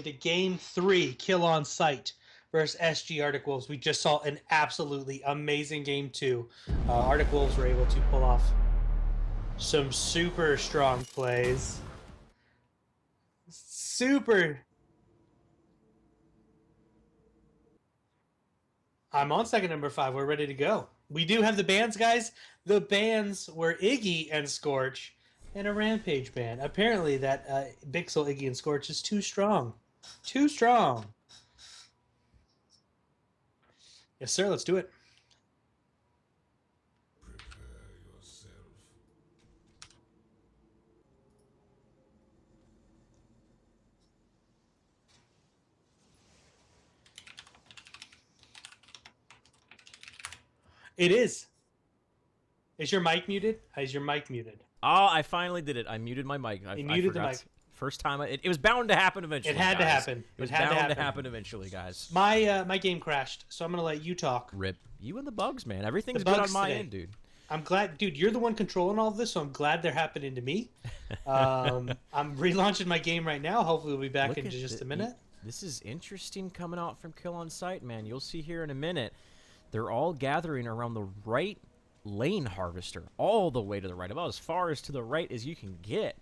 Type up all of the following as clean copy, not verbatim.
To game 3, Kill on Sight versus SG Arctic Wolves. We just saw an absolutely amazing game 2. Arctic Wolves were able to pull off some super strong plays. I'm on second number 5. We're ready to go. We do have the bans, guys. The bans were Iggy and Scorch and a Rampage ban. Apparently that Bixel, Iggy, and Scorch is too strong. Too strong. Yes, sir. Let's do it. It is. Is your mic muted? Is your mic muted? Oh, I finally did it. I muted my mic. You muted the mic. First time. It was bound to happen eventually. It had guys. to happen. It was bound to happen eventually, guys. My game crashed, so I'm gonna let you talk. Rip. You and the bugs, man. Everything's good on my end, dude. I'm glad, dude. You're the one controlling all of this, so I'm glad they're happening to me. I'm relaunching my game right now. Hopefully, we'll be back in just a minute. This is interesting coming out from Kill on Sight, man. You'll see here in a minute. They're all gathering around the right lane harvester, all the way to the right, about as far as to the right as you can get.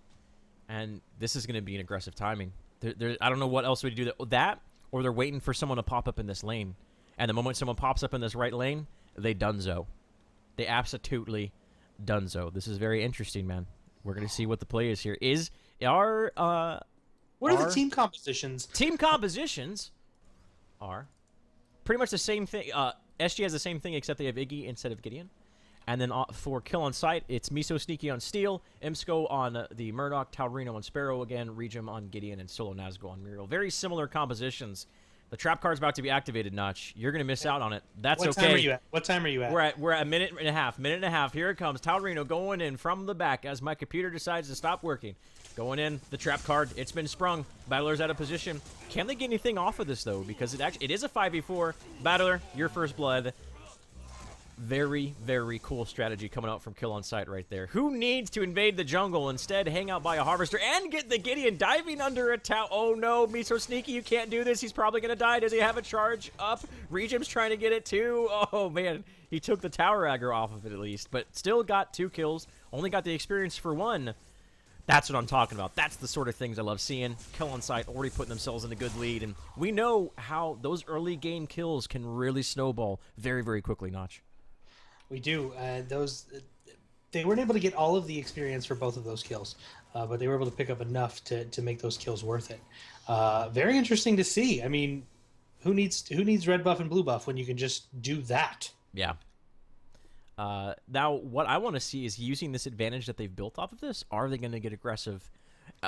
And this is going to be an aggressive timing. I don't know what else would do that, or they're waiting for someone to pop up in this lane. And the moment someone pops up in this right lane, they donezo. They absolutely donezo. This is very interesting, man. We're going to see what the play is here. What are the team compositions? Team compositions are pretty much the same thing. SG has the same thing, except they have Iggy instead of Gideon. And then for Kill on Sight, it's Miso Sneaky on Steel, Imsco on the Murdoch, Taurino on Sparrow again, Regim on Gideon, and Solo Nazgul on Muriel. Very similar compositions. The trap card's about to be activated, Notch. You're going to miss out on it. That's okay. What time are you at? What time are you at? We're at a minute and a half. Minute and a half. Here it comes. Taurino going in from the back as my computer decides to stop working. Going in, the trap card. It's been sprung. Battler's out of position. Can they get anything off of this, though? Because it is a 5v4. Battler, your first blood. Very, very cool strategy coming out from Kill on Sight right there. Who needs to invade the jungle? Instead, hang out by a harvester and get the Gideon diving under a tower. Oh no, Miso Sneaky, you can't do this. He's probably going to die. Does he have a charge up? Regim's trying to get it too. Oh man, he took the tower aggro off of it at least, but still got 2 kills. Only got the experience for 1. That's what I'm talking about. That's the sort of things I love seeing. Kill on Sight already putting themselves in a good lead, and we know how those early game kills can really snowball very, very quickly, Notch. We do. They weren't able to get all of the experience for both of those kills, but they were able to pick up enough to make those kills worth it. Very interesting to see. I mean, who needs red buff and blue buff when you can just do that? Yeah. Now, what I want to see is using this advantage that they've built off of this. Are they going to get aggressive?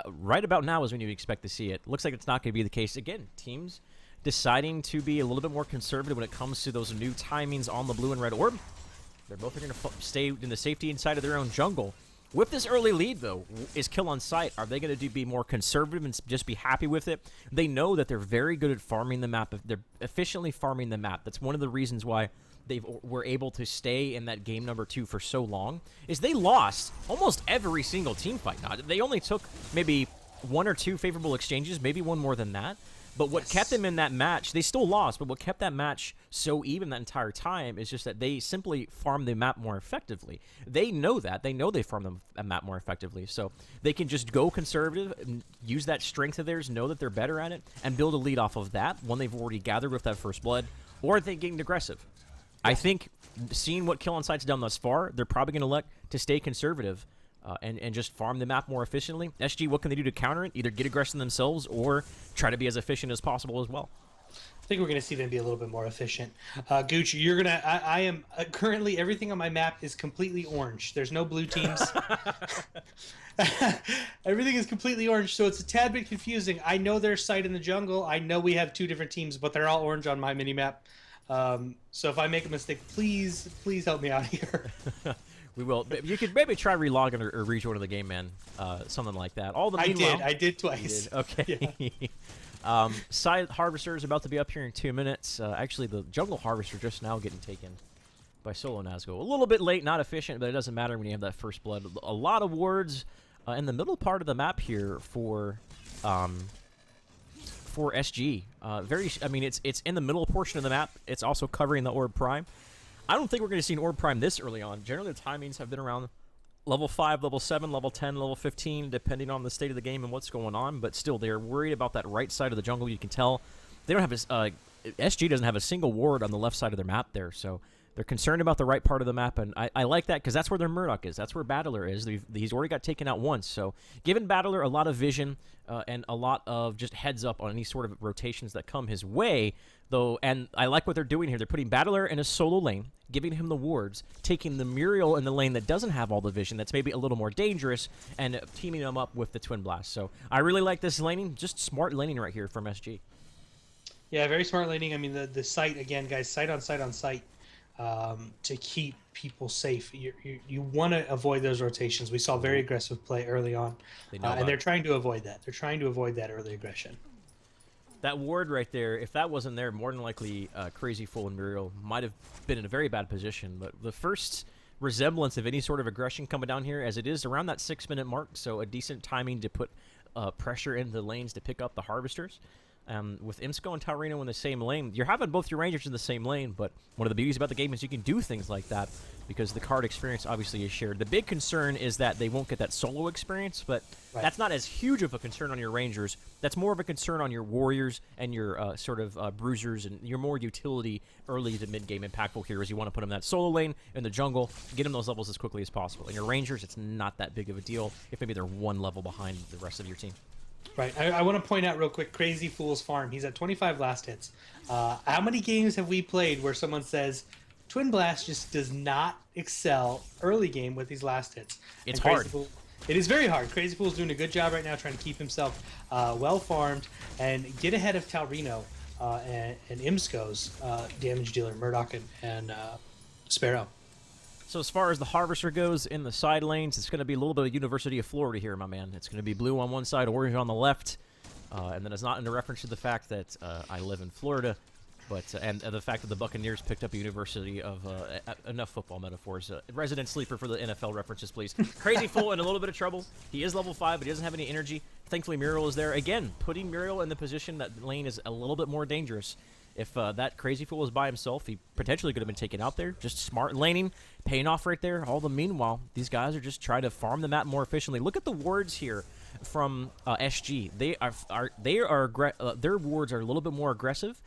Right about now is when you expect to see it. Looks like it's not going to be the case. Again, teams deciding to be a little bit more conservative when it comes to those new timings on the blue and red orb. They're both going to stay in the safety inside of their own jungle. With this early lead, though, is Kill on Sight. Are they going to be more conservative and just be happy with it? They know that they're very good at farming the map. They're efficiently farming the map. That's one of the reasons why they were able to stay in that game number 2 for so long, is they lost almost every single team fight. Now, they only took maybe 1 or 2 favorable exchanges, maybe 1 more than that. But what kept them in that match, they still lost, but what kept that match so even that entire time is just that they simply farmed the map more effectively. They know that. They know they farm the map more effectively. So they can just go conservative, and use that strength of theirs, know that they're better at it, and build a lead off of that when they've already gathered with that first blood, or are they getting aggressive? I think seeing what Kill on Sight's done thus far, they're probably going to look to stay conservative. And just farm the map more efficiently. SG, what can they do to counter it? Either get aggressive themselves or try to be as efficient as possible as well. I think we're going to see them be a little bit more efficient. Gooch, you're going to... I am... currently, everything on my map is completely orange. There's no blue teams. Everything is completely orange, so it's a tad bit confusing. I know there's Sight in the jungle. I know we have 2 different teams, but they're all orange on my mini-map. So if I make a mistake, please help me out here. We will. You could maybe try relogging or rejoining the game, man. Something like that. I did twice. You did. Okay. Yeah. Side Harvester is about to be up here in 2 minutes. Actually, the Jungle Harvester just now getting taken by Solo Nazgul. A little bit late, not efficient, but it doesn't matter when you have that first blood. A lot of wards in the middle part of the map here for for SG. I mean, it's in the middle portion of the map. It's also covering the Orb Prime. I don't think we're going to see an Orb Prime this early on. Generally, the timings have been around level 5, level 7, level 10, level 15, depending on the state of the game and what's going on. But still, they're worried about that right side of the jungle. You can tell they don't have SG doesn't have a single ward on the left side of their map there, so they're concerned about the right part of the map, and I like that because that's where their Murdoch is. That's where Battler is. He's already got taken out once, so giving Battler a lot of vision and a lot of just heads up on any sort of rotations that come his way, though. And I like what they're doing here. They're putting Battler in a solo lane, giving him the wards, taking the Muriel in the lane that doesn't have all the vision, that's maybe a little more dangerous, and teaming them up with the Twin Blast. So I really like this laning. Just smart laning right here from SG. Yeah, very smart laning. I mean, the site, again, guys, site on site on site. To keep people safe, you want to avoid those rotations. We saw very aggressive play early on, and they're trying to avoid that. They're trying to avoid that early aggression. That ward right there, if that wasn't there, more than likely Crazy Fool and Muriel might have been in a very bad position. But the first resemblance of any sort of aggression coming down here, as it is around that 6-minute mark, so a decent timing to put pressure into the lanes to pick up the Harvesters. With Imsco and Taurino in the same lane, you're having both your Rangers in the same lane, but one of the beauties about the game is you can do things like that because the card experience obviously is shared. The big concern is that they won't get that solo experience, but that's not as huge of a concern on your Rangers. That's more of a concern on your Warriors and your sort of Bruisers and your more utility early to mid-game impactful heroes. You want to put them in that solo lane in the jungle, get them those levels as quickly as possible. And your Rangers, it's not that big of a deal if maybe they're one level behind the rest of your team. Right. I want to point out real quick, Crazy Fool's farm. He's at 25 last hits. How many games have we played where someone says Twin Blast just does not excel early game with these last hits? It's hard. It is very hard. Crazy Fool's doing a good job right now trying to keep himself well farmed and get ahead of Taurino and Imsco's damage dealer, Murdoch and Sparrow. So as far as the Harvester goes in the side lanes, it's going to be a little bit of University of Florida here, my man. It's going to be blue on one side, orange on the left. And then it's not in reference to the fact that I live in Florida, but and the fact that the Buccaneers picked up a University of enough football metaphors. Resident sleeper for the NFL references, please. Crazy Fool in a little bit of trouble. He is level 5, but he doesn't have any energy. Thankfully, Muriel is there. Again, putting Muriel in the position that lane is a little bit more dangerous. If that Crazy Fool was by himself, he potentially could have been taken out there. Just smart laning, paying off right there. All the meanwhile, these guys are just trying to farm the map more efficiently. Look at the wards here from SG. Their wards are a little bit more aggressive.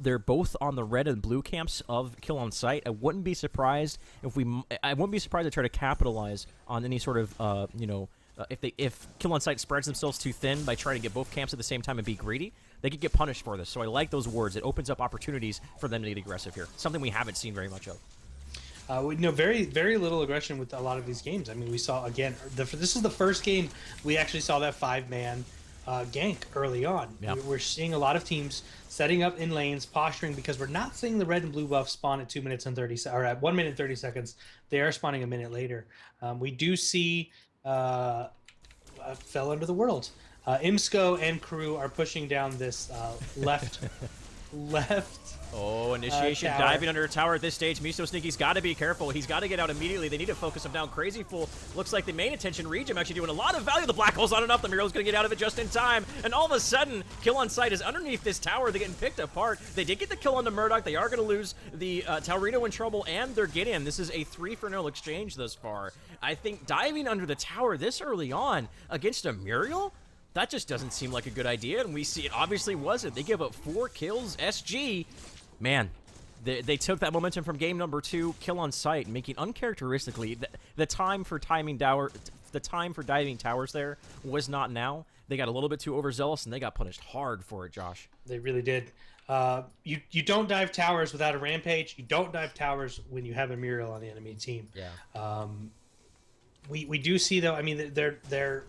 They're both on the red and blue camps of Kill on Sight. I wouldn't be surprised if they try to capitalize on any sort of if Kill on Sight spreads themselves too thin by trying to get both camps at the same time and be greedy, they could get punished for this. So I like those wards. It opens up opportunities for them to get aggressive here. Something we haven't seen very much of. Very, very little aggression with a lot of these games. I mean, we saw, again, this is the first game we actually saw that 5-man gank early on. Yep. We're seeing a lot of teams setting up in lanes, posturing, because we're not seeing the red and blue buff spawn at 2 minutes and 30 or at 1 minute and 30 seconds. They are spawning a minute later. We do see fell under the world. Imsco and crew are pushing down this left. Oh, initiation diving under a tower at this stage. Miso Sneaky's got to be careful. He's got to get out immediately. They need to focus him down. Crazy Fool looks like the main attention region actually doing a lot of value. The black hole's on enough. The Muriel's going to get out of it just in time. And all of a sudden, Kill on Sight is underneath this tower. They're getting picked apart. They did get the kill on the Murdoch. They are going to lose the Taurino in trouble and their Gideon. This is a 3-for-0 exchange thus far. I think diving under the tower this early on against a Muriel? That just doesn't seem like a good idea, and we see it obviously wasn't. They give up 4 kills. SG, man, they took that momentum from game number 2, Kill on Sight, making uncharacteristically the time for diving towers there was not now. They got a little bit too overzealous, and they got punished hard for it, Josh. They really did. You don't dive towers without a rampage. You don't dive towers when you have a Muriel on the enemy team. Yeah. We do see, though, I mean, they're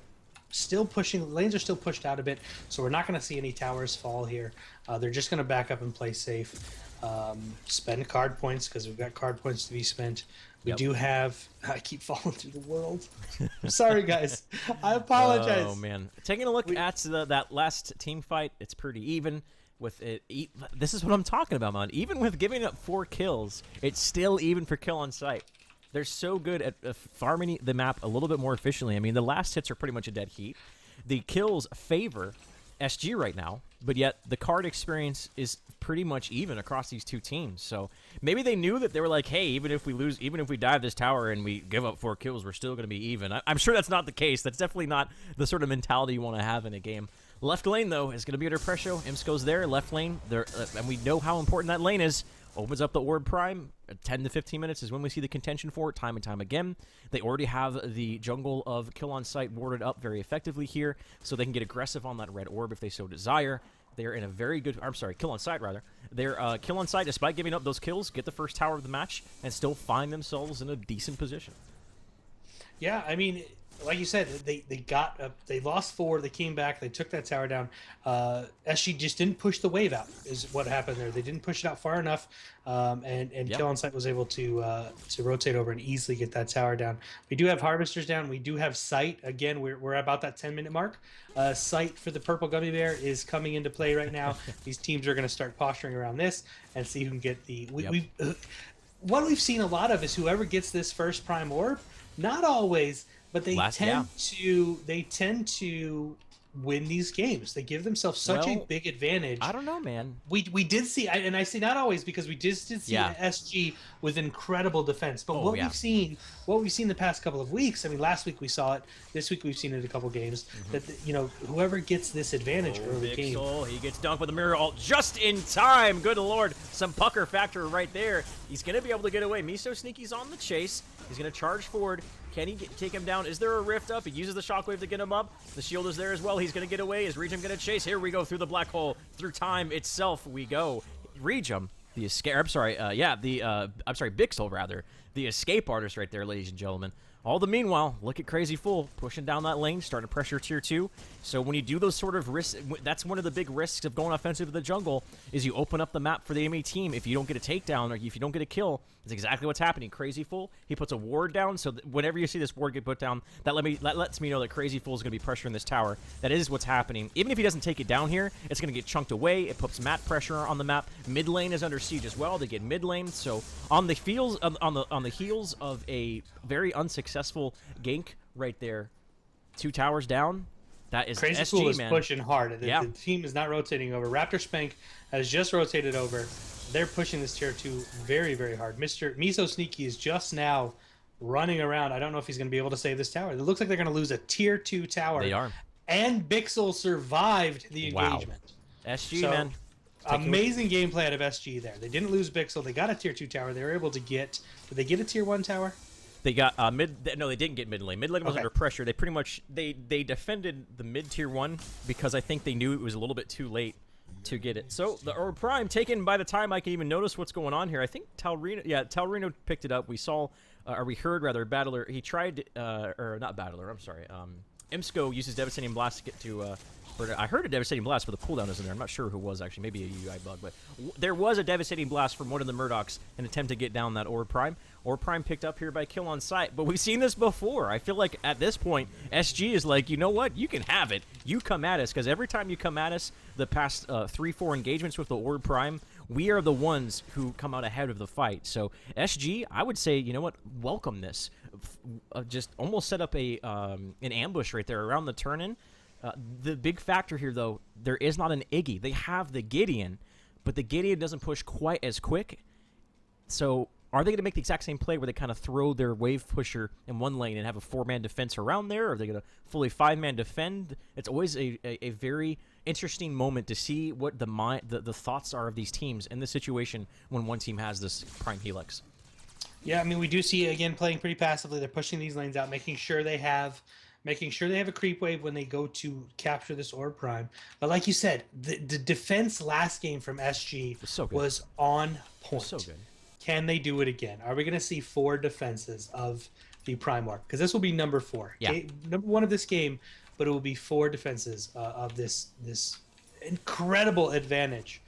still pushing. Lanes are still pushed out a bit, so we're not going to see any towers fall here. They're just going to back up and play safe. Spend card points because we've got card points to be spent. We do have. I keep falling through the world. I'm sorry, guys. I apologize. Oh man, taking a look at that last team fight, it's pretty even. With it, this is what I'm talking about, man. Even with giving up 4 kills, it's still even for Kill on Sight. They're so good at farming the map a little bit more efficiently. I mean, the last hits are pretty much a dead heat. The kills favor SG right now. but yet the card experience is pretty much even across these two teams. So maybe they knew that they were like, hey, even if we lose, even if we dive this tower and we give up 4 kills, we're still going to be even. I'm sure that's not the case. That's definitely not the sort of mentality you want to have in a game. Left lane, though, is going to be under pressure. Imsko's there. Left lane, there, and we know how important that lane is. Opens up the Orb Prime. 10 to 15 minutes is when we see the contention for it time and time again. They already have the jungle of Kill on Sight warded up very effectively here, so they can get aggressive on that red orb if they so desire. They're in a very good... I'm sorry, Kill on Sight, rather. They're Kill on Sight, despite giving up those kills, get the first tower of the match, and still find themselves in a decent position. Yeah, I mean, like you said, they lost 4, they came back, they took that tower down. SG just didn't push the wave out, is what happened there. They didn't push it out far enough, and Yep. Kill on Sight was able to rotate over and easily get that tower down. We do have Harvesters down. We do have Sight. Again, we're about that 10-minute mark. Sight for the purple gummy bear is coming into play right now. These teams are going to start posturing around this and see who can get the... What we've seen a lot of is whoever gets this first prime orb, not always, but they tend to win these games. They give themselves such a big advantage. I don't know, man. We did see, and I say not always, because we just did see SG with incredible defense. But we've seen the past couple of weeks. I mean, last week we saw it. This week we've seen it a couple games. That whoever gets this advantage early game, he gets dunked with a mirror ult just in time. Good lord, some pucker factor right there. He's gonna be able to get away. Miso Sneaky's on the chase. He's gonna charge forward. Can he take him down? Is there a rift up? He uses the shockwave to get him up. The shield is there as well. He's going to get away. Is Regem going to chase? Here we go through the black hole. Through time itself we go. Regem, the escape... I'm sorry, Bixel, rather. The escape artist right there, ladies and gentlemen. All the meanwhile, look at Crazy Fool pushing down that lane, starting to pressure tier 2. So when you do those sort of risks, that's one of the big risks of going offensive to the jungle, is you open up the map for the enemy team. If you don't get a takedown or if you don't get a kill, that's exactly what's happening. Crazy Fool, he puts a ward down, so whenever you see this ward get put down, that lets me know that Crazy Fool is going to be pressuring this tower. That is what's happening. Even if he doesn't take it down here, it's going to get chunked away. It puts map pressure on the map. Mid lane is under siege as well. They get mid lane, so on the heels of a very unsuccessful gank right there, 2 towers down. That is Crazy SG, Fool is man. pushing hard. The team is not rotating over. Raptor Spank has just rotated over. They're pushing this tier 2 very, very hard. Mr. Miso Sneaky is just now running around. I don't know if he's going to be able to save this tower. It looks like they're going to lose a tier 2 tower. They are. And Bixel survived the engagement. SG, man. Amazing gameplay out of SG there. They didn't lose Bixel. They got a tier 2 tower. They were able to get... Did they get a tier 1 tower? They got mid. No, they didn't get mid lane. Mid lane was under pressure. They pretty much they defended the mid tier 1 because I think they knew it was a little bit too late to get it. So the Orb Prime taken by the time I can even notice what's going on here. I think Talrino picked it up. We saw, or we heard rather, Battler. He tried, or not Battler. I'm sorry. Imsko uses Devastating Blast to get to. I heard a Devastating Blast, but the cooldown isn't there. I'm not sure who was actually. Maybe a UI bug, but there was a Devastating Blast from one of the Murdochs in an attempt to get down that Orb Prime. Orb Prime picked up here by Kill on Sight, but we've seen this before. I feel like at this point, SG is like, you know what? You can have it. You come at us, because every time you come at us, the past 3-4 engagements with the Orb Prime, we are the ones who come out ahead of the fight. So SG, I would say, you know what? Welcome this. Just almost set up an ambush right there around the turn-in. The big factor here, though, there is not an Iggy. They have the Gideon, but the Gideon doesn't push quite as quick. So are they going to make the exact same play where they kind of throw their wave pusher in one lane and have a 4-man defense around there? Or are they going to fully 5-man defend? It's always a very interesting moment to see what the thoughts are of these teams in this situation when one team has this Prime Helix. Yeah, I mean, we do see, again, playing pretty passively. They're pushing these lanes out, making sure they have a creep wave when they go to capture this Orb Prime. But like you said, the defense last game from SG was on point. So good. Can they do it again? Are we going to see 4 defenses of the Prime Orb? Because this will be number 4. Yeah. Number 1 of this game, but it will be 4 defenses of this incredible advantage.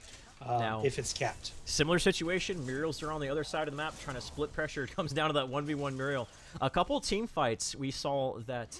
Now, if it's capped. Similar situation. Muriels are on the other side of the map trying to split pressure. It comes down to that 1v1 Muriel. A couple team fights, we saw that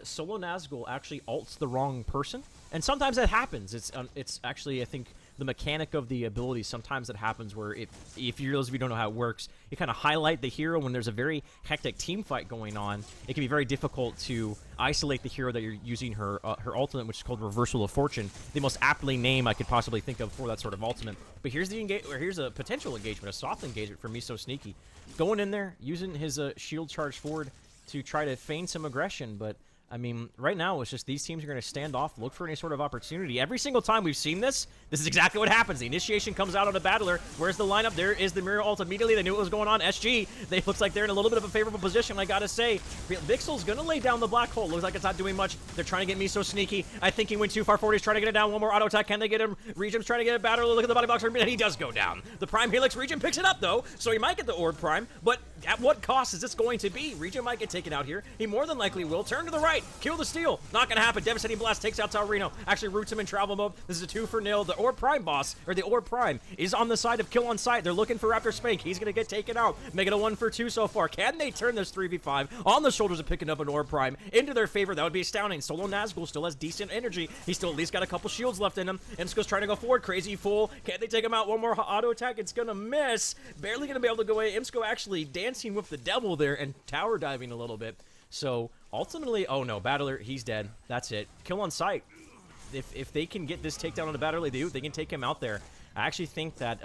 Solo Nazgul actually ults the wrong person. And sometimes that happens. It's actually, I think, the mechanic of the ability, sometimes it happens where if you, those of you who don't know how it works, you kind of highlight the hero when there's a very hectic team fight going on. It can be very difficult to isolate the hero that you're using her ultimate, which is called Reversal of Fortune, the most aptly name I could possibly think of for that sort of ultimate. But here's here's a potential engagement, a soft engagement for Miso Sneaky, going in there using his shield charge forward to try to feign some aggression. But I mean, right now, it's just these teams are going to stand off, look for any sort of opportunity. Every single time we've seen this, this is exactly what happens. The initiation comes out on a battler. Where's the lineup? There is the mirror ult immediately. They knew what was going on. SG, they looks like they're in a little bit of a favorable position, I got to say. Vixel's going to lay down the black hole. Looks like it's not doing much. They're trying to get Miso Sneaky. I think he went too far forward. He's trying to get it down. One more auto attack. Can they get him? Regim's trying to get a battler. Look at the body box. And he does go down. The Prime Helix. Regim picks it up, though, so he might get the Orb Prime, but at what cost is this going to be? Regim might get taken out here. He more than likely will. Turn to the right. Kill the steal. Not gonna happen. Devastating Blast takes out Taurino. Actually roots him in travel mode. This is a 2-for-0. The Orb Prime boss, or the Orb Prime, is on the side of kill on sight. They're looking for Raptor Spank. He's gonna get taken out. Make it a 1-for-2 so far. Can they turn this 3v5 on the shoulders of picking up an Orb Prime into their favor? That would be astounding. Solo Nazgul still has decent energy. He's still at least got a couple shields left in him. Imsko's trying to go forward. Crazy Fool. Can they take him out? One more auto attack. It's gonna miss. Barely gonna be able to go away. Imsko actually dancing with the devil there and tower diving a little bit. So ultimately, oh no, Battler, he's dead. That's it. Kill on sight. If they can get this takedown on the Battler, they can take him out there. I actually think that,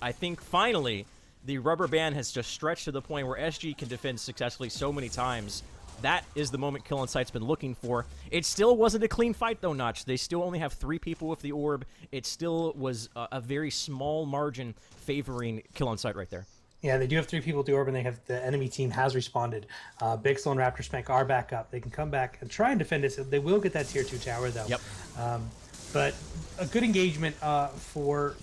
I think finally, the rubber band has just stretched to the point where SG can defend successfully so many times. That is the moment Kill on Sight's been looking for. It still wasn't a clean fight, though, Notch. They still only have 3 people with the orb. It still was a very small margin favoring Kill on Sight right there. Yeah, they do have 3 people at the orb, and they have the enemy team has responded. Bixel and Raptor Spank are back up. They can come back and try and defend it. So they will get that tier 2 tower, though. Yep. But a good engagement for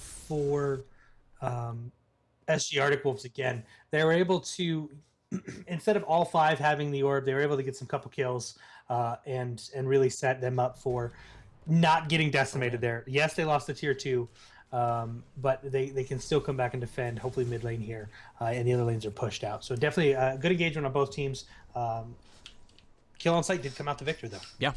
SG Arctic Wolves again. They were able to, instead of all 5 having the orb, they were able to get some couple kills and really set them up for not getting decimated there. Yes, they lost the tier 2. But they can still come back and defend, hopefully mid lane here, and the other lanes are pushed out. So definitely a good engagement on both teams. Kill on Sight did come out the victor, though. Yeah.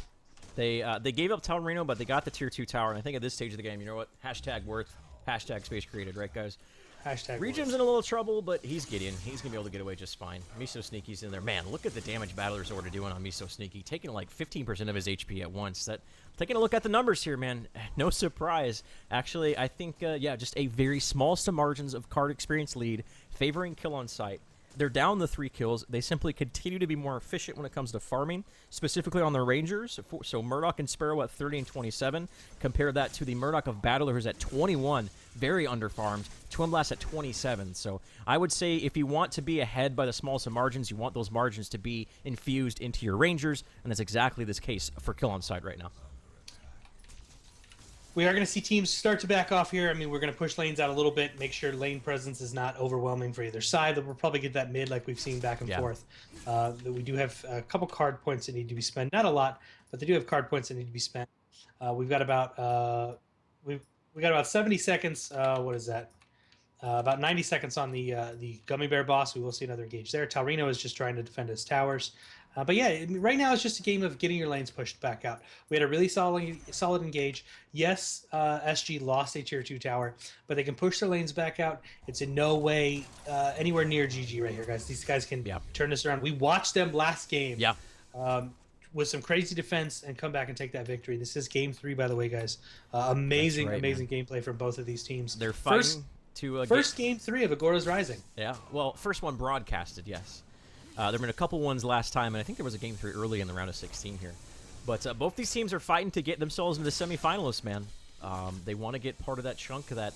They gave up Taurino, but they got the tier 2 tower, and I think at this stage of the game, you know what? Hashtag worth, hashtag space created, right, guys? Hashtag Regim's in a little trouble, but he's Gideon. He's going to be able to get away just fine. Miso Sneaky's in there. Man, look at the damage Battler's Order doing on Miso Sneaky. Taking like 15% of his HP at once. Taking a look at the numbers here, man. No surprise. Actually, I think, yeah, just a very small margins of card experience lead favoring Kill on Sight. They're down the 3 kills. They simply continue to be more efficient when it comes to farming, specifically on the Rangers. So Murdoch and Sparrow at 30 and 27. Compare that to the Murdoch of Battler, who's at 21, very underfarmed. Twin Blast at 27. So I would say if you want to be ahead by the smallest of margins, you want those margins to be infused into your Rangers, and that's exactly this case for Kill on Sight right now. We are going to see teams start to back off here. I mean, we're going to push lanes out a little bit, make sure lane presence is not overwhelming for either side. We'll probably get that mid like we've seen back and forth. We do have a couple card points that need to be spent. Not a lot, but they do have card points that need to be spent. We've got about we got about 70 seconds. What is that? About 90 seconds on the Gummy Bear boss. We will see another engage there. Taurino is just trying to defend his towers. But yeah, right now it's just a game of getting your lanes pushed back out. We had a really solid engage. Yes, SG lost a tier 2 tower, but they can push their lanes back out. It's in no way anywhere near GG right here, guys. These guys can turn this around. We watched them last game with some crazy defense and come back and take that victory. This is game 3, by the way, guys. Amazing gameplay from both of these teams. They're fighting first game 3 of Agoras Rising. Yeah, well, first one broadcasted, yes. There have been a couple ones last time, and I think there was a game 3 early in the round of 16 here. But both these teams are fighting to get themselves into the semifinalists, man. They want to get part of that chunk that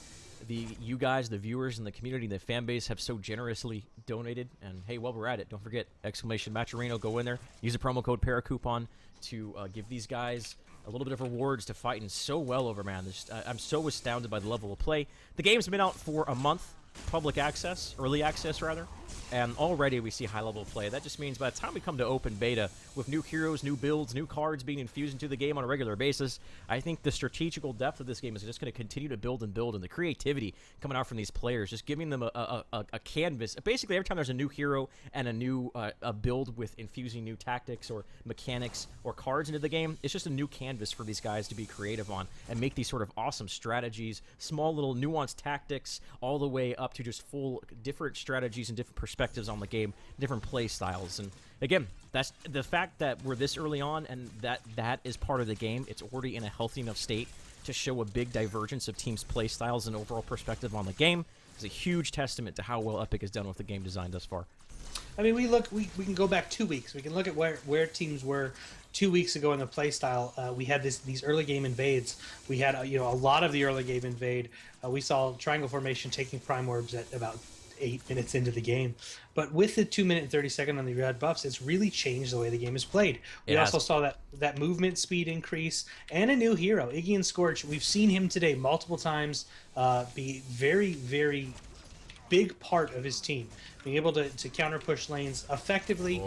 you guys, the viewers, and the community, the fan base have so generously donated. And hey, while we're at it, don't forget, !Matcherino, go in there. Use the promo code PARACOUPON to give these guys a little bit of rewards to fighting so well over, man. I'm so astounded by the level of play. The game's been out for a month. public access, early access rather, and already we see high-level play. That just means by the time we come to open beta, with new heroes, new builds, new cards being infused into the game on a regular basis, I think the strategical depth of this game is just going to continue to build and build, and the creativity coming out from these players, just giving them a canvas. Basically, every time there's a new hero and a new a build with infusing new tactics or mechanics or cards into the game, it's just a new canvas for these guys to be creative on and make these sort of awesome strategies, small little nuanced tactics, all the way up to just full different strategies and different perspectives on the game, different play styles. And again, that's the fact that we're this early on and that is part of the game. It's already in a healthy enough state to show a big divergence of teams' play styles and overall perspective on the game. It's a huge testament to how well Epic has done with the game design thus far. I mean, we can go back 2 weeks. We can look at where teams were 2 weeks ago in the play style. We had these early game invades. We had a lot of the early game invade. We saw triangle formation taking prime orbs at about 8 minutes into the game. But with the 2 minute and 30 second on the red buffs, it's really changed the way the game is played. We also saw that movement speed increase and a new hero, Iggy and Scorch. We've seen him today multiple times be very, very big part of his team, being able to counter push lanes effectively.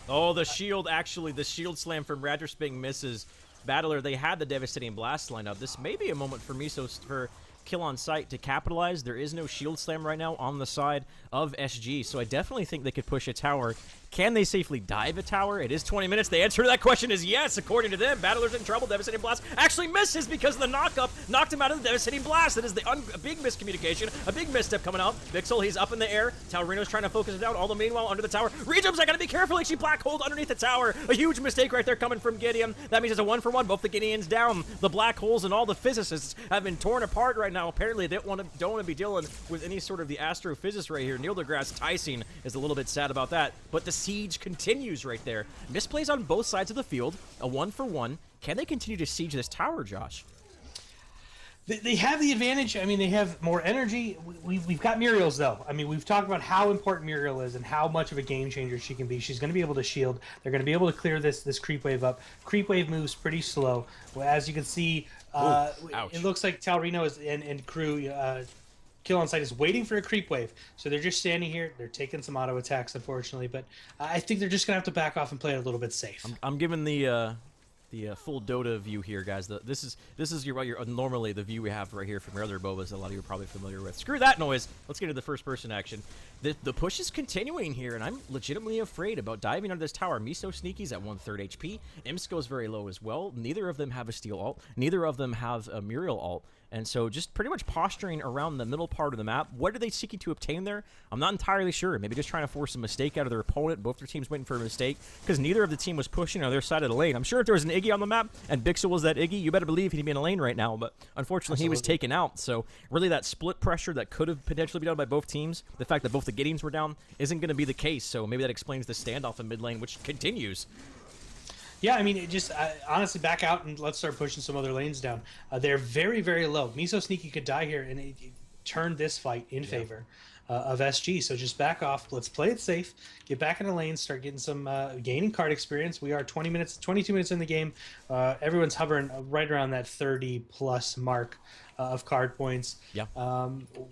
Oh, the shield, actually, the shield slam from Radgersping misses. Battler, they had the devastating blast line up. This may be a moment for Miso for kill on sight to capitalize. There is no shield slam right now on the side of SG, so I definitely think they could push a tower. Can they safely dive a tower? It is 20 minutes. The answer to that question is yes, according to them. Battler's in trouble. Devastating Blast actually misses because the knock-up knocked him out of the Devastating Blast. That is a big miscommunication, a big misstep coming out. Vixel, he's up in the air. Taurino's trying to focus him down. All the meanwhile, under the tower. Rejumps, I gotta be careful. Actually, Black Hole underneath the tower. A huge mistake right there coming from Gideon. That means it's a 1-for-1. Both the Gideons down. The Black Holes and all the physicists have been torn apart right now. Apparently, they don't want to be dealing with any sort of the astrophysicist right here. Neil deGrasse Tyson is a little bit sad about that. But the siege continues right there. Misplays on both sides of the field. A 1-for-1. Can they continue to siege this tower, Josh? They have the advantage. I mean, they have more energy. We've got Muriel's, though. I mean, we've talked about how important Muriel is and how much of a game changer she can be. She's going to be able to shield. They're going to be able to clear this creep wave up. Creep wave moves pretty slow. As you can see, it looks like Taurino and crew kill on sight is waiting for a creep wave. So they're just standing here. They're taking some auto attacks, unfortunately. But I think they're just going to have to back off and play it a little bit safe. I'm giving the full Dota view here, guys. This is your normally the view we have right here from your other Bobas. A lot of you are probably familiar with. Screw that noise. Let's get to the first-person action. The push is continuing here, and I'm legitimately afraid about diving under this tower. Miso Sneaky's at 1/3 HP. Imsco's very low as well. Neither of them have a Steel ult. Neither of them have a Muriel ult. And so just pretty much posturing around the middle part of the map. What are they seeking to obtain there? I'm not entirely sure. Maybe just trying to force a mistake out of their opponent. Both their teams waiting for a mistake because neither of the team was pushing on their side of the lane. I'm sure if there was an Iggy on the map and Bixel was that Iggy, you better believe he'd be in a lane right now. But unfortunately, he was taken out. So really that split pressure that could have potentially been done by both teams, the fact that both the Gideons were down, isn't going to be the case. So maybe that explains the standoff in mid lane, which continues. Yeah, I mean, it just honestly back out and let's start pushing some other lanes down. They're very, very low. Miso Sneaky could die here, and it turned this fight in favor of SG. So just back off. Let's play it safe. Get back in the lane. Start getting some gaining card experience. We are 22 minutes in the game. Everyone's hovering right around that 30+ mark of card points. Yeah.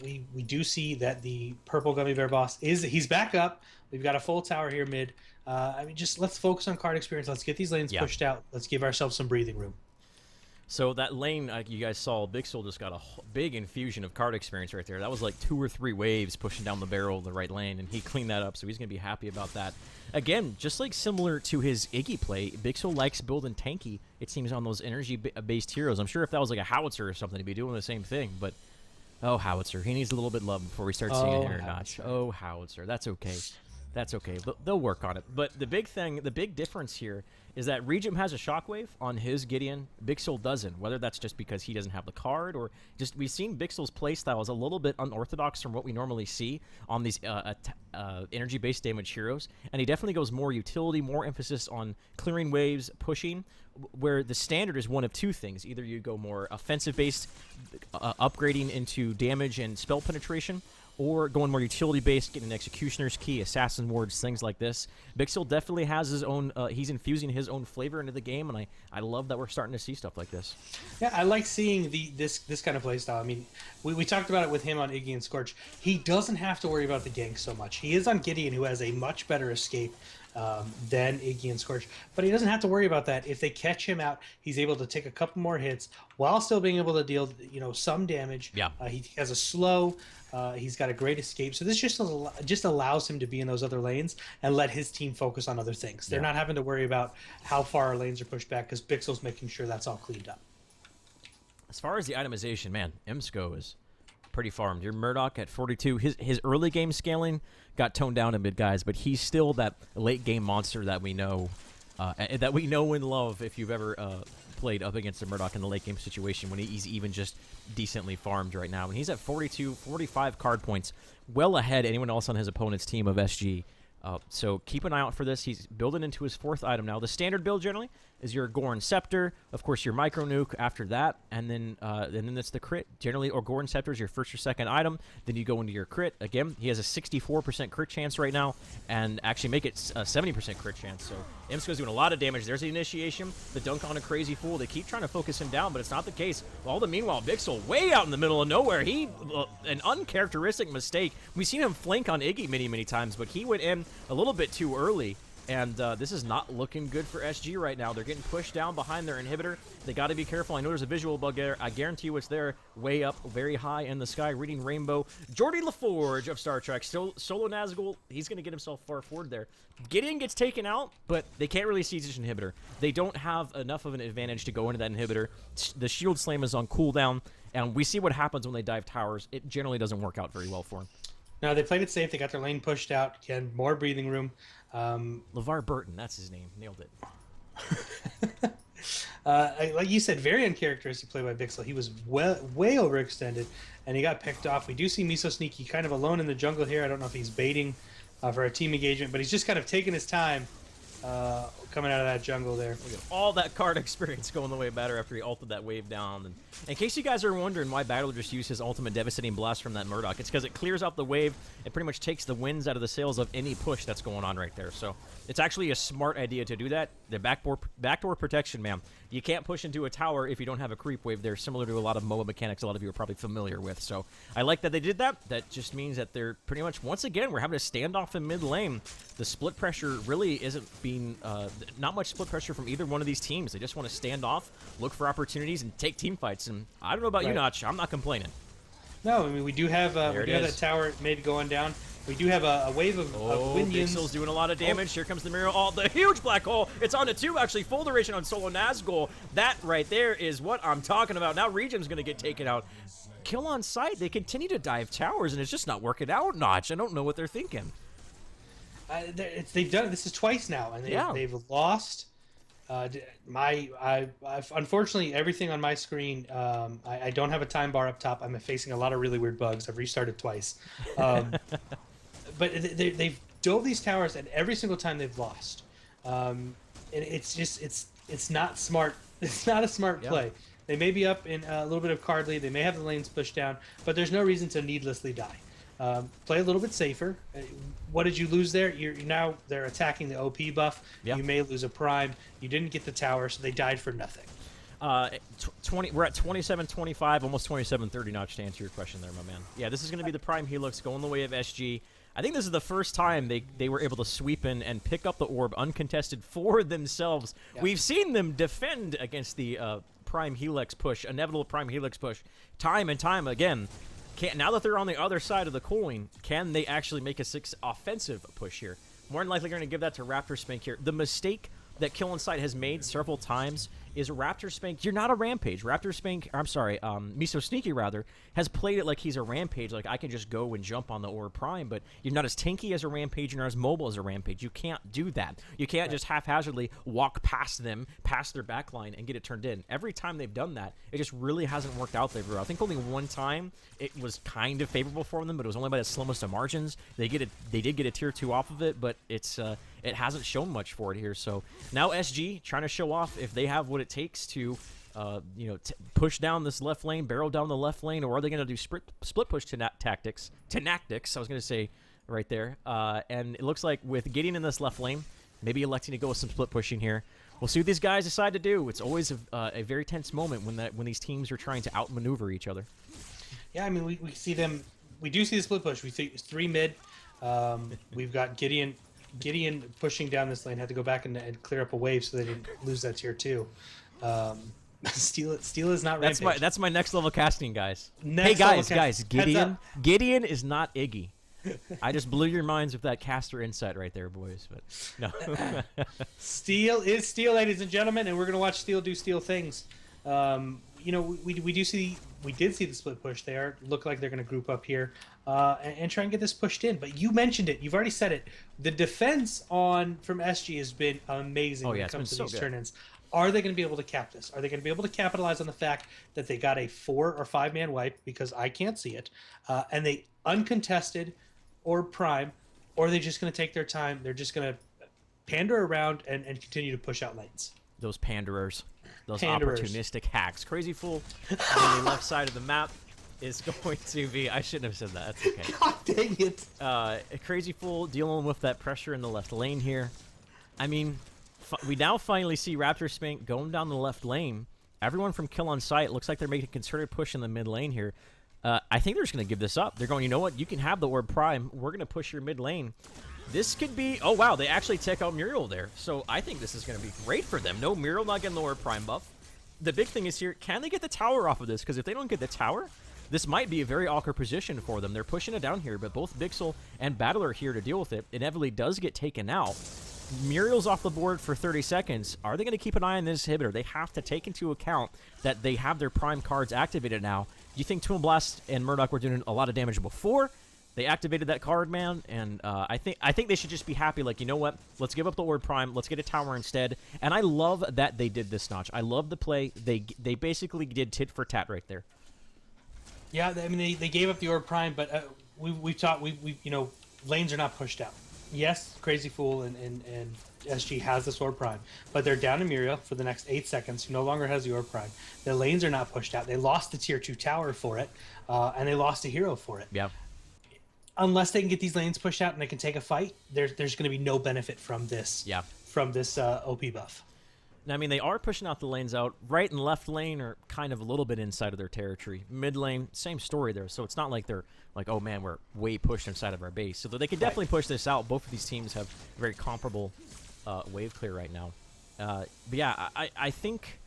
We do see that the purple gummy bear boss he's back up. We've got a full tower here mid. I mean, just let's focus on card experience. Let's get these lanes pushed out. Let's give ourselves some breathing room. So that lane, you guys saw, Bixel just got a big infusion of card experience right there. That was like 2 or 3 waves pushing down the barrel of the right lane, and he cleaned that up, so he's going to be happy about that. Again, just like similar to his Iggy play, Bixel likes building tanky, it seems, on those energy-based heroes. I'm sure if that was like a Howitzer or something, he'd be doing the same thing, but... Oh, Howitzer. He needs a little bit of love before we start seeing Anothernotch. Oh, Howitzer. That's okay. That's okay. They'll work on it. But the big difference here is that Regim has a Shockwave on his Gideon. Bixel doesn't. Whether that's just because he doesn't have the card or just we've seen Bixel's playstyle is a little bit unorthodox from what we normally see on these energy-based damage heroes. And he definitely goes more utility, more emphasis on clearing waves, pushing, where the standard is one of 2 things. Either you go more offensive-based, upgrading into damage and spell penetration, or going more utility-based, getting an Executioner's Key, Assassin Wards, things like this. Bixel definitely has his own, he's infusing his own flavor into the game, and I love that we're starting to see stuff like this. Yeah, I like seeing this kind of playstyle. I mean, we talked about it with him on Iggy and Scorch. He doesn't have to worry about the gank so much. He is on Gideon, who has a much better escape than Iggy and Scorch, but he doesn't have to worry about that. If they catch him out, he's able to take a couple more hits while still being able to deal, some damage. Yeah. He has a slow. He's got a great escape, so this just allows him to be in those other lanes and let his team focus on other things. They're not having to worry about how far our lanes are pushed back because Bixel's making sure that's all cleaned up. As far as the itemization, man, Imsco is pretty farmed. Your Murdoch at 42. His early game scaling got toned down a bit, guys, but he's still that late game monster that we know and love. If you've ever played up against a Murdoch in the late game situation, when he's even just decently farmed right now, and he's at 42, 45 card points, well ahead anyone else on his opponent's team of SG. So keep an eye out for this. He's building into his 4th item now. The standard build generally is your Goran Scepter, of course your Micro Nuke after that, and then it's the crit. Generally, or Goran Scepter is your 1st or 2nd item. Then you go into your crit. Again, he has a 64% crit chance right now, and actually make it a 70% crit chance. So Imsco's doing a lot of damage. There's the initiation, the dunk on a Crazy Fool. They keep trying to focus him down, but it's not the case. All the meanwhile, Bixel way out in the middle of nowhere. He an uncharacteristic mistake. We've seen him flank on Iggy many times, but he went in a little bit too early. And this is not looking good for SG right now. They're getting pushed down behind their inhibitor. They got to be careful. I know there's a visual bug there. I guarantee you it's there, way up, very high in the sky, reading Rainbow. Geordie LaForge of Star Trek, still Solo Nazgul. He's going to get himself far forward there. Gideon gets taken out, but they can't really siege this inhibitor. They don't have enough of an advantage to go into that inhibitor. The shield slam is on cooldown, and we see what happens when they dive towers. It generally doesn't work out very well for them. No, they played it safe. They got their lane pushed out. Again, more breathing room. LeVar Burton, that's his name. Nailed it. Like you said, very uncharacteristic play by Bixel. He was way overextended, and he got picked off. We do see Miso Sneaky kind of alone in the jungle here. I don't know if he's baiting for a team engagement, but he's just kind of taking his time coming out of that jungle there. Look at all that card experience going the way of Batter after he ulted that wave down. And in case you guys are wondering why Battler just used his ultimate devastating blast from that Murdoch, it's because it clears out the wave. It pretty much takes the winds out of the sails of any push that's going on right there. So it's actually a smart idea to do that. The backdoor protection, man. You can't push into a tower if you don't have a creep wave there, similar to a lot of MOA mechanics a lot of you are probably familiar with. So I like that they did that. That just means that they're pretty much, once again, we're having a standoff in mid lane. The split pressure really isn't being, not much split pressure from either one of these teams. They just want to stand off, look for opportunities, and take team fights. And I don't know about you, Notch. I'm not complaining. No, I mean, we do have that tower mid going down. We do have a wave of Winions. Bixel's doing a lot of damage. Here comes the Miro. Oh, the huge black hole. It's on to 2, actually. Full duration on Solo Nazgul. That right there is what I'm talking about. Now Regim's going to get taken out. Kill on sight. They continue to dive towers, and it's just not working out, Notch. I don't know what they're thinking. They've done it. This is twice now, and they've lost. Unfortunately, everything on my screen, I don't have a time bar up top. I'm facing a lot of really weird bugs. I've restarted twice. But they've dove these towers, and every single time they've lost. And it's not smart. It's not a smart play. They may be up in a little bit of card lead. They may have the lanes pushed down, but there's no reason to needlessly die. Play a little bit safer. What did you lose there? Now they're attacking the OP buff. You may lose a prime. You didn't get the tower, so they died for nothing. We're at 27-25, almost 27-30, Notch, to answer your question there, my man. Yeah, this is going to be the prime Helix going the way of SG. I think this is the first time they were able to sweep in and pick up the orb uncontested for themselves. We've seen them defend against the prime Helix push, inevitable prime Helix push, time and time again. Now that they're on the other side of the coin, can they actually make a offensive push here? More than likely, they're going to give that to Raptor Spank here. The mistake that Kill Insight has made several times is Raptor Spank. You're not a Rampage. Raptor Spank, I'm sorry, Miso Sneaky rather, has played it like he's a Rampage. Like, I can just go and jump on the Orb Prime, but you're not as tanky as a Rampage. You're not as mobile as a Rampage. You can't do that. You can't just haphazardly walk past them, past their backline, and get it turned in. Every time they've done that, it just really hasn't worked out there. I think only one time it was kind of favorable for them, but it was only by the slimmest of margins. They did get a tier 2 off of it, but it's it hasn't shown much for it here. So now SG trying to show off if they have what it takes to push down this left lane, barrel down the left lane, or are they going to do split push tactics? I was going to say right there. And it looks like with Gideon in this left lane, maybe electing to go with some split pushing here. We'll see what these guys decide to do. It's always a very tense moment when these teams are trying to outmaneuver each other. Yeah, I mean, we see them. We do see the split push. We see 3 mid. We've got Gideon pushing down this lane. Had to go back and clear up a wave so they didn't lose that tier 2. Steel is not Rampage. That's my next level casting, guys. Next guys, Gideon is not Iggy. I just blew your minds with that caster insight right there, boys. But no. Steel is Steel, ladies and gentlemen, and we're gonna watch Steel do Steel things. We did see the split push there. Look like they're gonna group up here and try and get this pushed in. But you mentioned it. You've already said it. The defense from SG has been amazing when it comes to these turn-ins. Are they going to be able to cap this? Are they going to be able to capitalize on the fact that they got a 4 or 5 man wipe, because I can't see it, and they uncontested or prime, or are they just going to take their time? They're just going to pander around and continue to push out lanes. Those panderers. Those opportunistic hacks. Crazy Fool on the left side of the map is going to be... I shouldn't have said that. That's okay. God dang it. Crazy Fool dealing with that pressure in the left lane here. I mean... We now finally see Raptor Spank going down the left lane. Everyone from Kill on Sight looks like they're making a concerted push in the mid lane here. I think they're just going to give this up. They're going, you know what? You can have the Orb Prime. We're going to push your mid lane. This could be... Oh, wow. They actually take out Muriel there. So I think this is going to be great for them. No, Muriel not getting the Orb Prime buff. The big thing is here, can they get the tower off of this? Because if they don't get the tower, this might be a very awkward position for them. They're pushing it down here, but both Bixel and Battler are here to deal with it. Inevitably does get taken out. Muriel's off the board for 30 seconds. Are they going to keep an eye on this inhibitor? They have to take into account that they have their prime cards activated now. Do you think Toon Blast and Murdoch were doing a lot of damage before they activated that card, man? And I think they should just be happy, like, you know what? Let's give up the Orb Prime. Let's get a tower instead. And I love that they did this, Notch. I love the play. They basically did tit for tat right there. Yeah, I mean, they gave up the Orb Prime, but we've taught, lanes are not pushed out. Yes, Crazy Fool and SG has the Orb Prime, but they're down to Muriel for the next 8 seconds, who no longer has the Orb Prime. The lanes are not pushed out. They lost the tier 2 tower for it, and they lost a hero for it. Yeah. Unless they can get these lanes pushed out and they can take a fight, there's going to be no benefit from this. Yeah. From this OP buff. Now, I mean, they are pushing out the lanes out. Right and left lane are kind of a little bit inside of their territory. Mid lane, same story there. So it's not like they're like, oh, man, we're way pushed inside of our base. So they can definitely push this out. Both of these teams have very comparable wave clear right now. But, yeah, I think...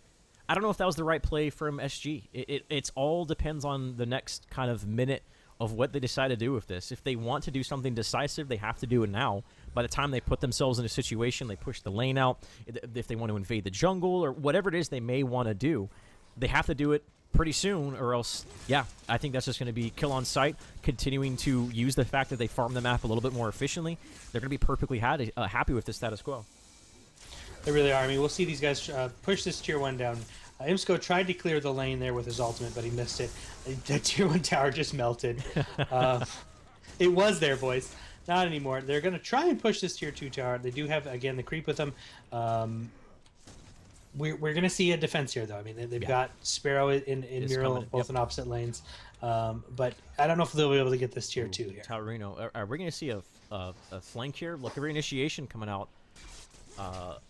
I don't know if that was the right play from SG. It's all depends on the next kind of minute of what they decide to do with this. If they want to do something decisive, they have to do it now. By the time they put themselves in a situation, they push the lane out. If they want to invade the jungle or whatever it is they may want to do, they have to do it pretty soon, or else, yeah, I think that's just going to be Kill on Sight, continuing to use the fact that they farm the map a little bit more efficiently. They're going to be perfectly happy with the status quo. They really are. I mean, we'll see these guys push this tier 1 down. Imsco tried to clear the lane there with his ultimate, but he missed it. The tier 1 tower just melted. It was there, boys. Not anymore. They're going to try and push this tier 2 tower. They do have, again, the creep with them. We're going to see a defense here, though. I mean, they've got Sparrow in Muriel, both in opposite lanes. But I don't know if they'll be able to get this tier 2 here. Taurino. Are we going to see a flank here? Look, a reinitiation coming out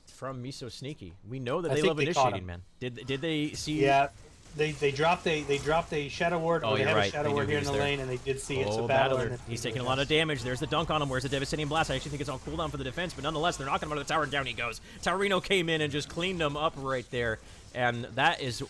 from Miso Sneaky. We know that they love initiating, man. Did they see... Yeah. They dropped a Shadow Ward. Oh, they you're had right. a Shadow Ward here in the lane, and they did see it. So Battler. He's taking a lot of damage. There's the dunk on him. Where's the Devastating Blast? I actually think it's on cooldown for the defense, but nonetheless, they're knocking him out of the tower, and down he goes. Taurino came in and just cleaned him up right there. And that is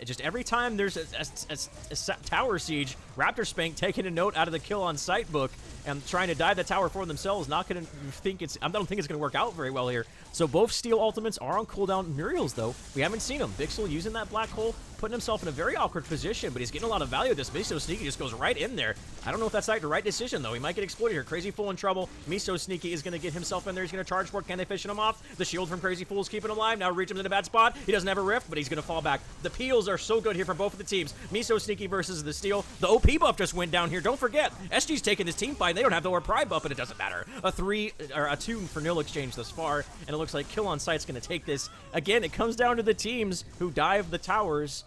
just every time there's a tower siege, Raptor Spank taking a note out of the Kill on Sight book and trying to dive the tower for themselves. Not going to think I don't think it's going to work out very well here. So both Steel ultimates are on cooldown. Muriel's, though, we haven't seen him. Bixel using that black hole, putting himself in a very awkward position, but he's getting a lot of value. This Miso Sneaky just goes right in there. I don't know if that's like the right decision, though. He might get exploited here. Crazy Fool in trouble. Miso Sneaky is going to get himself in there. He's going to charge for it. Can they finish him off? The shield from Crazy Fool is keeping him alive. Now reach him in a bad spot. He doesn't have a rift. but he's going to fall back. The peels are so good here from both of the teams. Miso Sneaky versus the Steel. The OP buff just went down here. Don't forget, SG's taking this team fight. They don't have the Orb Prime buff, but it doesn't matter. A 2 for nil exchange thus far, and it looks like Kill on Sight's going to take this. Again, it comes down to the teams who dive the towers,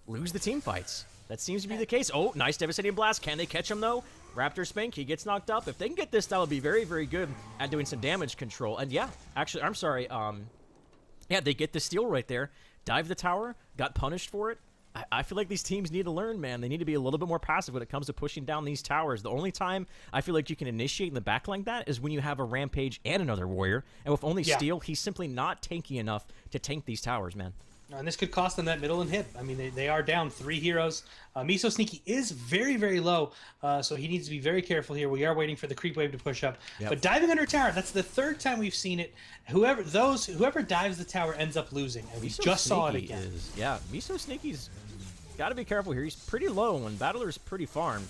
lose the team fights. That seems to be the case. Oh, nice Devastating Blast. Can they catch him, though? Raptor Spank, he gets knocked up. If they can get this, that would be very, very good at doing some damage control. And yeah, actually, I'm sorry. Yeah, they get the steal right there. Dive the tower, got punished for it. I feel like these teams need to learn, man. They need to be a little bit more passive when it comes to pushing down these towers. The only time I feel like you can initiate in the back like that is when you have a Rampage and another Warrior. And with only Steel, he's simply not tanky enough to tank these towers, man. And this could cost them that middle inhib. I mean, they are down 3 heroes. Miso Sneaky is very, very low, so he needs to be very careful here. We are waiting for the creep wave to push up. Yep. But diving under tower, that's the 3rd time we've seen it. Whoever dives the tower ends up losing, and we just saw it again. Yeah, Miso Sneaky's got to be careful here. He's pretty low when Battler's pretty farmed.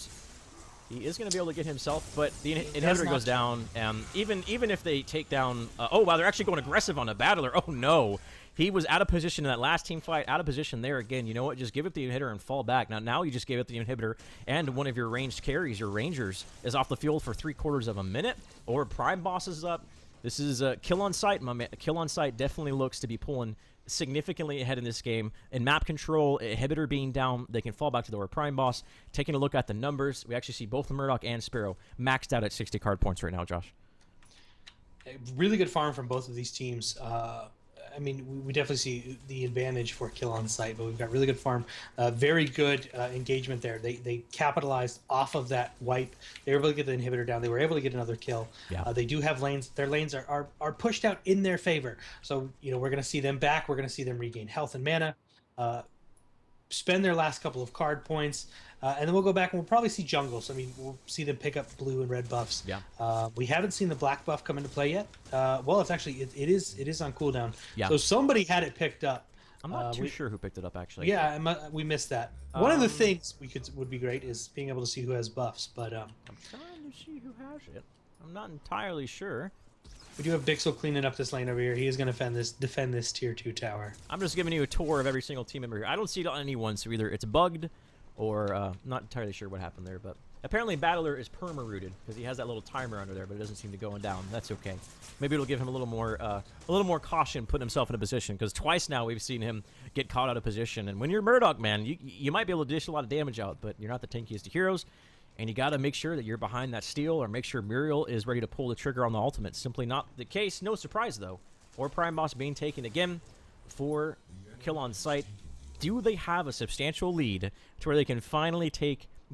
He is going to be able to get himself, but the inhibitor goes down. Even if they take down... oh, wow, they're actually going aggressive on a Battler. Oh, no. He was out of position in that last team fight, out of position there again. You know what? Just give it the inhibitor and fall back. Now you just gave it the inhibitor, and one of your ranged carries, your Rangers, is off the field for 3/4 of a minute, or Prime Boss is up. This is Kill on Sight, my man. Kill on Sight definitely looks to be pulling significantly ahead in this game. In map control, inhibitor being down, they can fall back to the Prime Boss. Taking a look at the numbers, we actually see both Murdoch and Sparrow maxed out at 60 card points right now, Josh. Really good farm from both of these teams. I mean, we definitely see the advantage for Kill on Sight, but we've got really good farm, very good engagement there. They capitalized off of that wipe. They were able to get the inhibitor down. They were able to get another kill. Yeah. They do have lanes. Their lanes are pushed out in their favor. So, you know, we're going to see them back. We're going to see them regain health and mana, spend their last couple of card points, and then we'll go back and we'll probably see jungle. So, I mean, we'll see them pick up blue and red buffs. Yeah. We haven't seen the black buff come into play yet. Well, it's actually it is on cooldown. Yeah. So somebody had it picked up. I'm not too sure who picked it up actually. Yeah, we missed that. One of the things would be great is being able to see who has buffs. But I'm trying to see who has it. I'm not entirely sure. We do have Bixel cleaning up this lane over here. He is going to defend this tier 2 tower. I'm just giving you a tour of every single team member here. I don't see it on anyone, so either it's bugged or not entirely sure what happened there. But apparently Battler is perma-rooted because he has that little timer under there, but it doesn't seem to go down. That's okay. Maybe it'll give him a little more caution putting himself in a position, because twice now we've seen him get caught out of position. And when you're Murdoch, man, you might be able to dish a lot of damage out, but you're not the tankiest of heroes. And you got to make sure that you're behind that steal, or make sure Muriel is ready to pull the trigger on the ultimate. Simply not the case. No surprise, though. Or Prime Boss being taken again for Kill on Sight. Do they have a substantial lead to where they can finally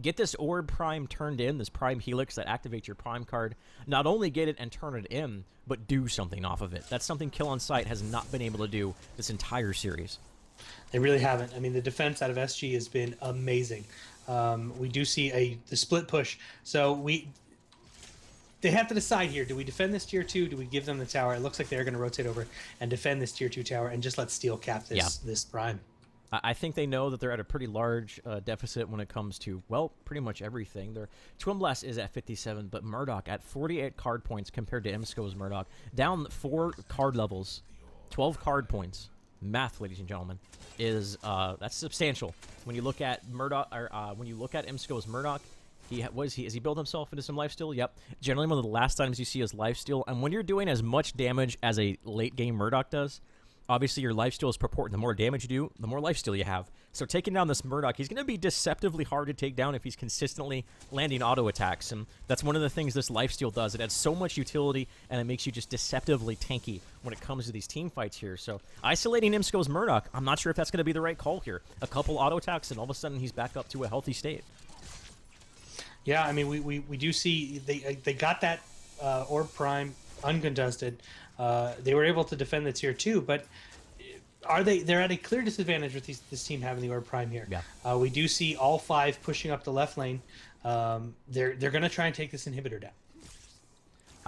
get this Orb Prime turned in, this Prime Helix that activates your Prime card, not only get it and turn it in, but do something off of it? That's something Kill on Sight has not been able to do this entire series. They really haven't. I mean, the defense out of SG has been amazing. We do see the split push. So they have to decide here. Do we defend this tier 2? Do we give them the tower? It looks like they're going to rotate over and defend this tier 2 tower and just let Steel cap this Prime. I think they know that they're at a pretty large deficit when it comes to, well, pretty much everything. Their Twin Blast is at 57, but Murdoch at 48 card points compared to Imsco's Murdoch. Down 4 card levels, 12 card points. Math, ladies and gentlemen, is that's substantial. When you look at Murdoch, or when you look at Imsco's Murdoch, has he built himself into some lifesteal? Yep. Generally, one of the last times you see is lifesteal, and when you're doing as much damage as a late game Murdoch does, obviously your lifesteal is proportional. The more damage you do, the more lifesteal you have. So taking down this Murdoch, he's going to be deceptively hard to take down if he's consistently landing auto attacks, and that's one of the things this lifesteal does. It adds so much utility, and it makes you just deceptively tanky when it comes to these team fights here. So isolating Imsco's Murdoch, I'm not sure if that's going to be the right call here. A couple auto attacks, and all of a sudden he's back up to a healthy state. Yeah, I mean, we do see they got that Orb Prime uncontested. They were able to defend the tier 2, but they're at a clear disadvantage with this team having the Orb Prime here. Yeah. We do see all 5 pushing up the left lane. They're going to try and take this inhibitor down.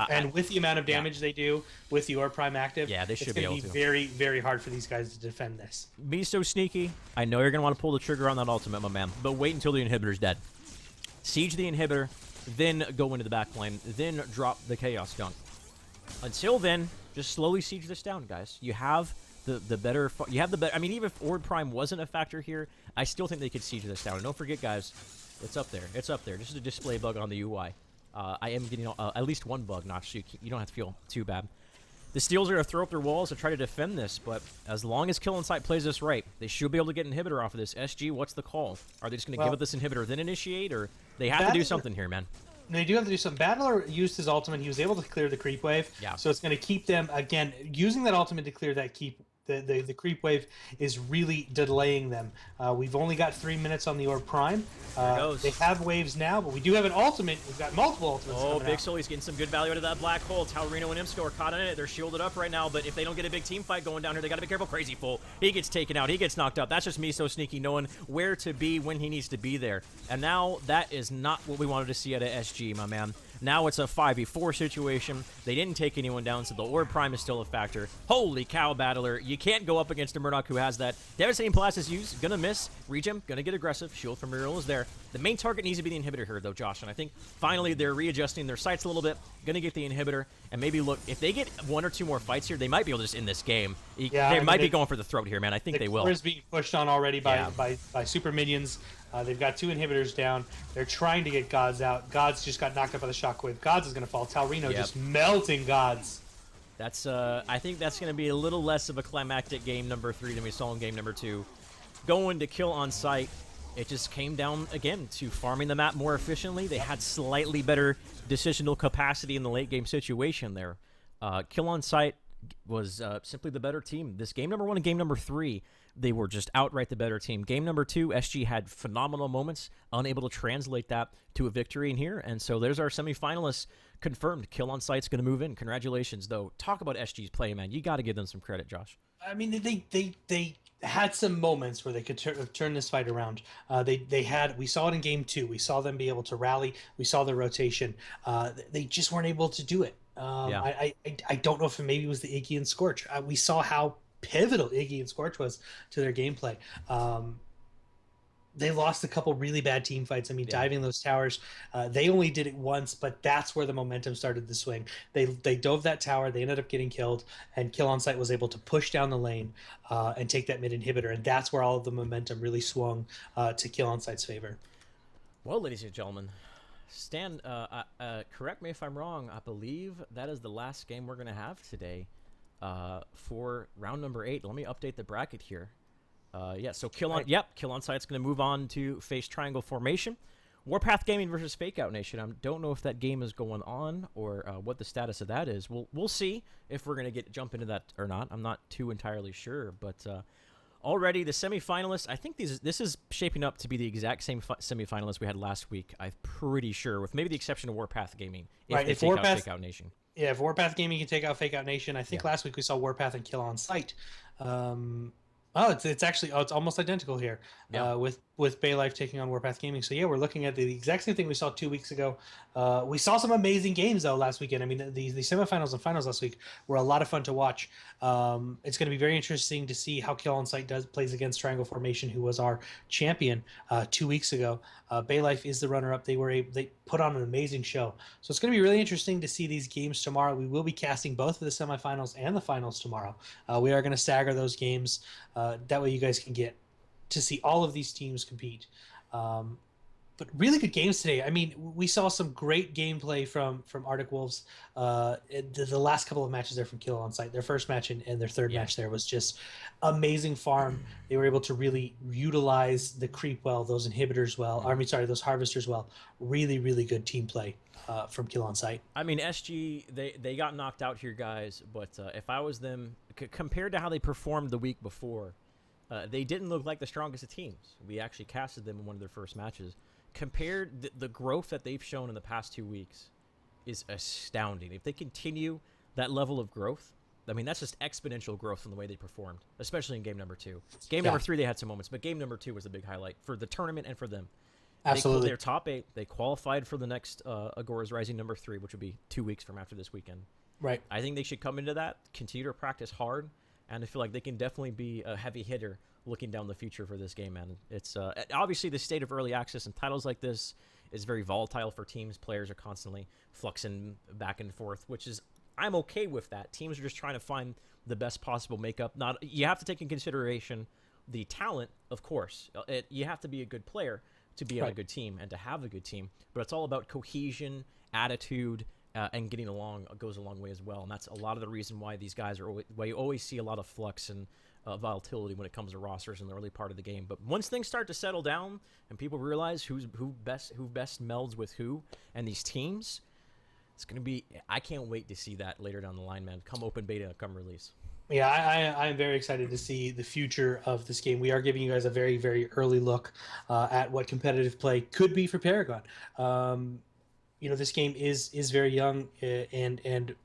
And with the amount of damage they do with the Orb Prime active, they should be able to. It's going to be very, very hard for these guys to defend this. Miso Sneaky, I know you're going to want to pull the trigger on that ultimate, my man, but wait until the inhibitor's dead. Siege the inhibitor, then go into the back lane, then drop the Chaos Dunk. Until then, just slowly siege this down, guys. You have the better. You have the better. I mean, even if Ord Prime wasn't a factor here, I still think they could siege this down. And don't forget, guys, it's up there. It's up there. Just a display bug on the UI. I am getting at least one bug notch, so you don't have to feel too bad. The Steels are going to throw up their walls to try to defend this, but as long as Kill On Sight plays this right, they should be able to get inhibitor off of this. SG, what's the call? Are they just going to give it this inhibitor, then initiate, or they have to do something here, man? They do have to do something. Battler used his ultimate. He was able to clear the creep wave. Yeah. So it's going to keep them, again, using that ultimate to clear that the creep wave is really delaying them. We've only got 3 minutes on the Orb Prime. They have waves now, but we do have an ultimate. We've got multiple ultimates. Oh, Big Soul, he's getting some good value out of that black hole. Taurino and Imsco are caught in it. They're shielded up right now, but if they don't get a big team fight going down here, they got to be careful. Crazy Fool, he gets taken out. He gets knocked out. That's just me so sneaky, knowing where to be when he needs to be there. And now that is not what we wanted to see out of SG, my man. Now it's a 5v4 situation. They didn't take anyone down, so the Orb Prime is still a factor. Holy cow, Battler. You can't go up against a Murdoch who has that. Devastating Blast is used. Gonna miss. Regen, gonna get aggressive. Shield from Muriel is there. The main target needs to be the inhibitor here, though, Josh. And I think finally they're readjusting their sights a little bit. Gonna get the inhibitor. And maybe look, if they get 1 or 2 more fights here, they might be able to just end this game. They might be going for the throat here, man. I think they will. The core is being pushed on already by super minions. They've got 2 inhibitors down. They're trying to get Gods out. Gods just got knocked up by the shockwave. Gods is going to fall. Taurino just melting Gods. That's I think that's going to be a little less of a climactic game number 3 than we saw in game number 2. Going to Kill On Sight, it just came down, again, to farming the map more efficiently. They had slightly better decisional capacity in the late game situation there. Kill On Sight was simply the better team. This game number 1 and game number 3, they were just outright the better team. Game number 2, SG had phenomenal moments, unable to translate that to a victory in here. And so there's our semifinalists confirmed. Kill On Sight's going to move in. Congratulations, though. Talk about SG's play, man. You got to give them some credit, Josh. I mean, they had some moments where they could turn this fight around. We saw it in game 2. We saw them be able to rally. We saw the rotation. They just weren't able to do it. I don't know if maybe it was the Iggy and Scorch. We saw how pivotal Iggy and Scorch was to their gameplay. They lost a couple really bad team fights. I mean, diving those towers, they only did it once, but that's where the momentum started to swing. They dove that tower, they ended up getting killed, and Kill On Sight was able to push down the lane and take that mid inhibitor, and that's where all of the momentum really swung to Kill On Sight's favor. Well, ladies and gentlemen, Stan, correct me if I'm wrong. I believe that is the last game we're going to have today for round number 8. Let me update the bracket here. So Kill On Sight's going to move on to face Triangle Formation. Warpath Gaming versus Fake Out Nation. I don't know if that game is going on or what the status of that is. We'll see if we're going to jump into that or not. I'm not too entirely sure, but already the semifinalists, I think this is shaping up to be the exact same semifinalists we had last week. I'm pretty sure, with maybe the exception of Warpath Gaming, if they take out Fake Out Nation. Yeah, if Warpath Gaming can take out Fake Out Nation, I think last week we saw Warpath and Kill On Sight. It's almost identical here with Bay Life taking on Warpath Gaming. So yeah, we're looking at the exact same thing we saw 2 weeks ago. We saw some amazing games though last weekend. I mean, the semifinals and finals last week were a lot of fun to watch. It's going to be very interesting to see how Kill On Sight plays against Triangle Formation, who was our champion 2 weeks ago. Bay Life is the runner-up. They put on an amazing show. So it's going to be really interesting to see these games tomorrow. We will be casting both of the semifinals and the finals tomorrow. We are going to stagger those games. That way you guys can get to see all of these teams compete. But really good games today. I mean, we saw some great gameplay from Arctic Wolves. The last couple of matches there from Kill On Sight. Their first match and their third match there was just amazing farm. They were able to really utilize the creep well, those inhibitors well. Those harvesters well. Really, really good team play from Kill On Sight. I mean, SG, they got knocked out here, guys. But if I was them, compared to how they performed the week before, they didn't look like the strongest of teams. We actually casted them in one of their first matches. Compared, the growth that they've shown in the past 2 weeks is astounding. If they continue that level of growth, I mean, that's just exponential growth from the way they performed, especially in game number 2. Game number 3, they had some moments, but game number 2 was the big highlight for the tournament and for them. Absolutely. They're top 8. They qualified for the next Agoras Rising number 3, which would be 2 weeks from after this weekend. Right. I think they should come into that, continue to practice hard, and I feel like they can definitely be a heavy hitter looking down the future for this game, man. It's obviously the state of early access and titles like this is very volatile for teams. Players are constantly fluxing back and forth, which is, I'm okay with that. Teams are just trying to find the best possible makeup. Not you have to take in consideration the talent, of course. You have to be a good player to be on a Right. good team and to have a good team. But it's all about cohesion, attitude, and getting along goes a long way as well. And that's a lot of the reason why these guys are always, why you always see a lot of flux and volatility when it comes to rosters in the early part of the game. But once things start to settle down and people realize who best melds with who and these teams, it's gonna be. I can't wait to see that later down the line, man. Come open beta, come release. Yeah, I'm very excited to see the future of this game. We are giving you guys a very, very early look at what competitive play could be for Paragon. Um, this game is very young, and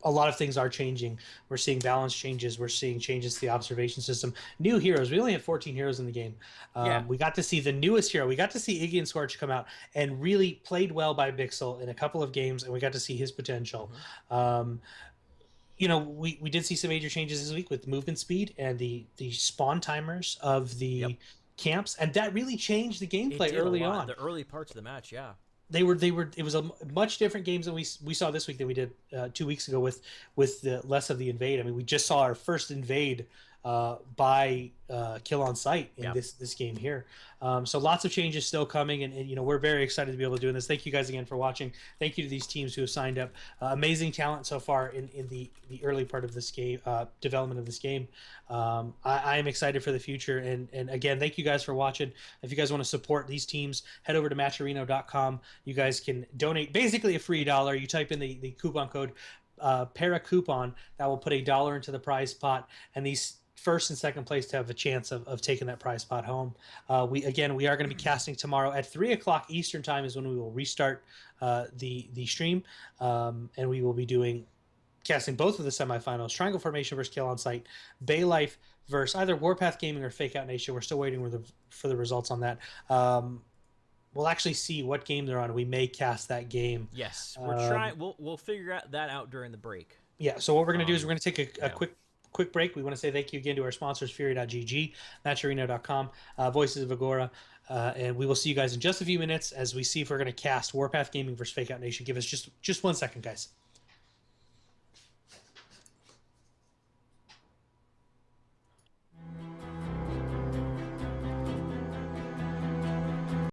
a lot of things are changing. We're seeing balance changes. We're seeing changes to the observation system. New heroes. We only have 14 heroes in the game. Yeah. We got to see the newest hero. We got to see Iggy and Scorch come out and really played well by Bixel in a couple of games, and we got to see his potential. Mm-hmm. Um, we did see some major changes this week with movement speed and the spawn timers of Yep. the camps, and that really changed the It gameplay did a early lot. on. The early parts of the match, yeah. They were it was a much different games than we saw this week than we did 2 weeks ago with the less of the invade. I mean, we just saw our first invade by kill on sight in Yeah. this game here. So lots of changes still coming, and we're very excited to be able to do this. Thank you guys again for watching. Thank you to these teams who have signed up. Amazing talent so far in the early part of this game development of this game. I am excited for the future, and again, thank you guys for watching. If you guys want to support these teams, head over to matcherino.com. You guys can donate basically a free dollar. You type in the coupon code para coupon that will put $1 into the prize pot, and these first and second place to have a chance of taking that prize pot home. We are going to be casting tomorrow at 3 o'clock Eastern time is when we will restart the stream, and we will be doing casting both of the semifinals: Triangle Formation versus Kill on Sight, Bay Life versus either Warpath Gaming or Fake Out Nation. We're still waiting for the results on that. We'll actually see what game they're on. We may cast that game. Yes, we're trying. We'll figure that out during the break. Yeah, so what we're going to do is we're going to take a Yeah. quick break. We want to say thank you again to our sponsors, Fury.gg, Matcherino.com, Voices of Agora, and we will see you guys in just a few minutes as we see if we're going to cast Warpath Gaming versus Fake Out Nation. Give us just 1 second, guys.